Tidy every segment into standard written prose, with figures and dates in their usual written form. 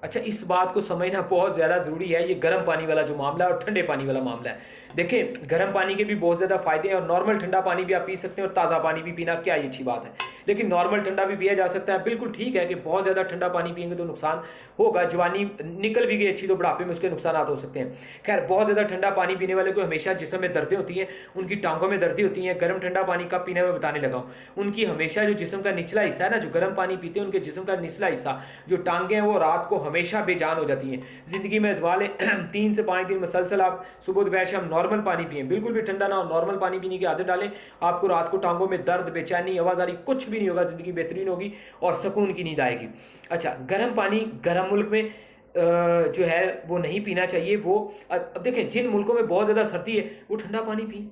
अच्छा, इस बात को समझना बहुत ज़्यादा ज़रूरी है, ये गर्म पानी वाला जो मामला है और ठंडे पानी वाला मामला है। देखिए, गर्म पानी के भी बहुत ज़्यादा फ़ायदे हैं और नॉर्मल ठंडा पानी भी आप पी सकते हैं और ताज़ा पानी भी पीना क्या ही अच्छी बात है। लेकिन नॉर्मल ठंडा भी पिया जा सकता है, बिल्कुल ठीक है कि बहुत ज़्यादा ठंडा पानी पिएँगे तो नुकसान होगा, जवानी निकल भी गई अच्छी तो बुढ़ापे में उसके नुकसानात हो सकते हैं। खैर, बहुत ज़्यादा ठंडा पानी पीने वाले को हमेशा जिस्म में दर्दें होती हैं, उनकी टाँगों में दर्दें होती हैं। गर्म ठंडा पानी कब पीना है मैं बताने लगा हूँ। उनकी हमेशा जो जिस्म का निचला हिस्सा है ना, जो गर्म पानी पीते हैं उनके जिस्म का निचला हिस्सा, जो टाँगें हैं वो रात को हमेशा बेजान हो जाती हैं। ज़िंदगी में आज़मा लें 3 से 5 दिन मुसलसल आप सुबह दोपहर शाम नॉर्मल पानी पिएँ, बिल्कुल भी ठंडा ना हो, नॉर्मल पानी पीने की आदत डालें। आपको रात को टाँगों में दर्द, बेचैनी, आवाज़ारी कुछ भी नहीं होगा, ज़िंदगी बेहतरीन होगी और सुकून की नींद आएगी। अच्छा, गर्म पानी गर्म मुल्क में जो है वो नहीं पीना चाहिए। वो अब देखें, जिन मुल्कों में बहुत ज़्यादा सर्दी है वो ठंडा पानी पिएँ।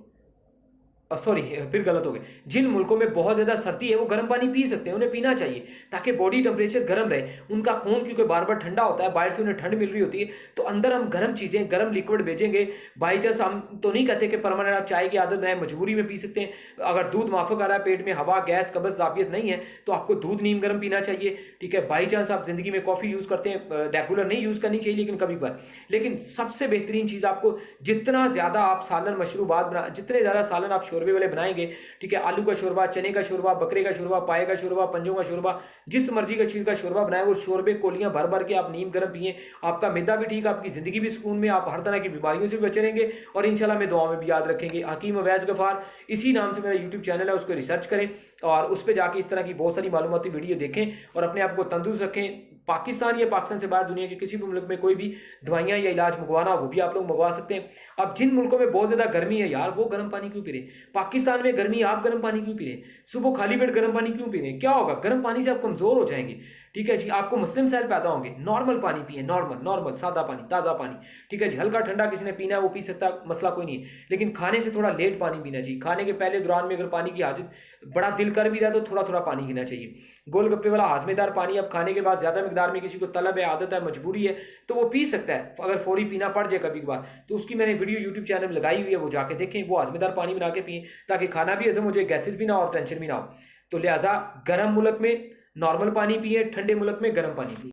सॉरी, फिर गलत हो गए। जिन मुल्कों में बहुत ज़्यादा सर्दी है वो गर्म पानी पी सकते हैं, उन्हें पीना चाहिए ताकि बॉडी टेम्परेचर गर्म रहे। उनका खून क्योंकि बार बार ठंडा होता है, बाहर से उन्हें ठंड मिल रही होती है, तो अंदर हम गर्म चीज़ें, गर्म लिक्विड भेजेंगे। बाई चांस हम तो नहीं कहते कि परमानेंट आप चाय की आदत बनाएं, मजबूरी में पी सकते हैं। अगर दूध माफक आ रहा है, पेट में हवा, गैस, कब्ज, जाबियत नहीं है तो आपको दूध नीम गर्म पीना चाहिए। ठीक है, बाई चांस आप जिंदगी में कॉफ़ी यूज़ करते हैं, रेगुलर नहीं यूज़ करनी चाहिए लेकिन कभी कभार। लेकिन सबसे बेहतरीन चीज़ आपको, जितना ज़्यादा आप सालन मशरूबात बना, जितने ज़्यादा सालन आप शोरबे वाले बनाएंगे, ठीक है, आलू का शोरबा, चने का शोरबा, बकरे का शोरबा, पाए का शोरबा, पंजों का शोरबा, जिस मर्जी का चीज का शोरबा बनाए, वो शोरबे कोलियां भर भर के आप नीम गर्म पिए। आपका मैदा भी ठीक, आपकी जिंदगी भी सुकून में, आप हर तरह की बीमारियों से भी बचे रहेंगे और इंशाल्लाह में दुआ में भी याद रखेंगे। हकीम अवैस गफार, इसी नाम से मेरा यूट्यूब चैनल है, उसको रिसर्च करें और उस पर जाके इस तरह की बहुत सारी मालूमाती वीडियो देखें और अपने आप को तंदुरुस्त रखें। पाकिस्तान या पाकिस्तान से बाहर दुनिया के किसी भी मुल्क में कोई भी दवाइयाँ या इलाज मंगवाना, वो भी आप लोग मंगवा सकते हैं। अब जिन मुल्कों में बहुत ज़्यादा गर्मी है यार, वो गर्म पानी क्यों पी रहे? पाकिस्तान में गर्मी, आप गर्म पानी क्यों पी रहे? सुबह खाली पेट गर्म पानी क्यों पी रहे? क्या होगा? गर्म पानी से आप कमज़ोर हो जाएंगे। ठीक है जी, आपको मसलिम सेल पैदा होंगे। नॉर्मल पानी पिए, नॉर्मल नॉर्मल सादा पानी, ताज़ा पानी। ठीक है जी, हल्का ठंडा किसी ने पीना है वो पी सकता है, मसला कोई नहीं है। लेकिन खाने से थोड़ा लेट पानी पीना चाहिए। खाने के पहले दौरान में अगर पानी की हाजत, बड़ा दिल कर भी रहा है तो थोड़ा थोड़ा पानी पीना चाहिए। गोलगप्पे वाला हाजमेदार पानी अब खाने के बाद ज़्यादा मिकदार में किसी को तलब है, आदत है, मजबूरी है तो वो पी सकता है। अगर फौरी पीना पड़ जाए कभी कभार तो उसकी मैंने वीडियो यूट्यूब चैनल में लगाई हुई है, वो जाके देखें। वो हाजमेदार पानी बना के पिए ताकि खाना भी हजम हो जाए, गैसेज भी ना हो और टेंशन भी ना हो। तो लिहाजा गर्म मुल्क में नॉर्मल पानी पिए, ठंडे मुल्क में गर्म पानी पिए।